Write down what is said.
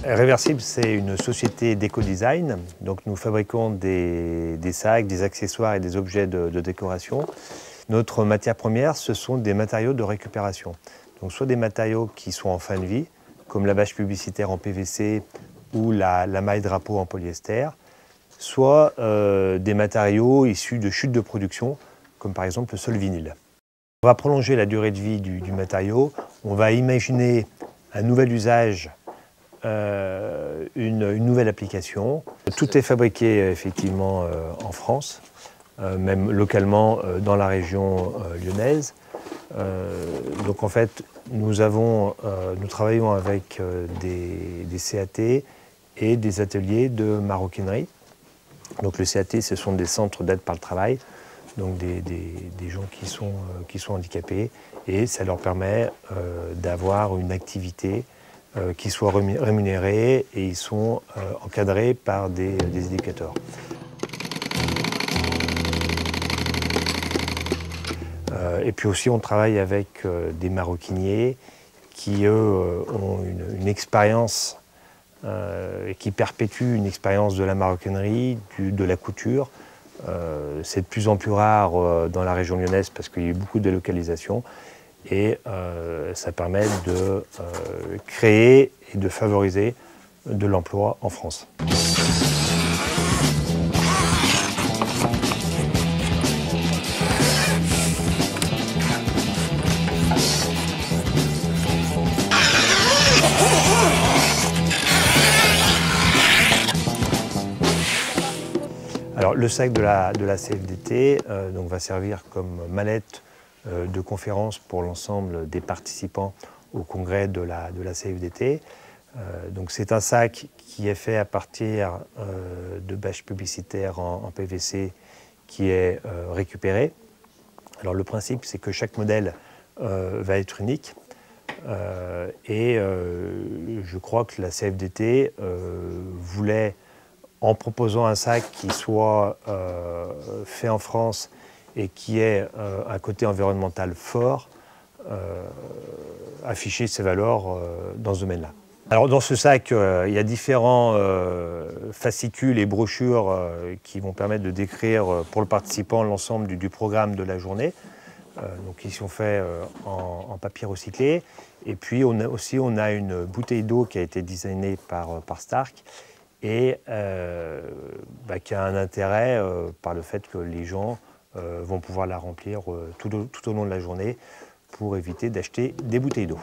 Réversible, c'est une société d'éco-design. Donc nous fabriquons des sacs, des accessoires et des objets de décoration. Notre matière première, ce sont des matériaux de récupération. Donc soit des matériaux qui sont en fin de vie, comme la bâche publicitaire en PVC ou la maille drapeau en polyester, soit des matériaux issus de chutes de production, comme par exemple le sol vinyle. On va prolonger la durée de vie du matériau, on va imaginer un nouvel usage, une nouvelle application. Tout est fabriqué effectivement en France, même localement dans la région lyonnaise. Donc en fait, nous travaillons avec des CAT et des ateliers de maroquinerie. Donc le CAT, ce sont des centres d'aide par le travail, donc des gens qui sont handicapés, et ça leur permet d'avoir une activité qui soit rémunérée, et ils sont encadrés par des éducateurs. Et puis aussi, on travaille avec des maroquiniers qui, eux, ont une expérience et qui perpétuent une expérience de la maroquinerie, de la couture. C'est de plus en plus rare dans la région lyonnaise parce qu'il y a eu beaucoup de délocalisation, et ça permet de créer et de favoriser de l'emploi en France. Alors, le sac de la CFDT donc, va servir comme mallette de conférence pour l'ensemble des participants au congrès de la CFDT. Donc, c'est un sac qui est fait à partir de bâches publicitaires en PVC qui est récupéré. Alors, le principe, c'est que chaque modèle va être unique. Je crois que la CFDT voulait, en proposant un sac qui soit fait en France et qui ait un côté environnemental fort, afficher ses valeurs dans ce domaine-là. Alors dans ce sac, il y a différents fascicules et brochures qui vont permettre de décrire pour le participant l'ensemble du programme de la journée. Donc ils sont faits en papier recyclé. Et puis on a une bouteille d'eau qui a été designée par Stark, et qui a un intérêt par le fait que les gens vont pouvoir la remplir tout au long de la journée pour éviter d'acheter des bouteilles d'eau.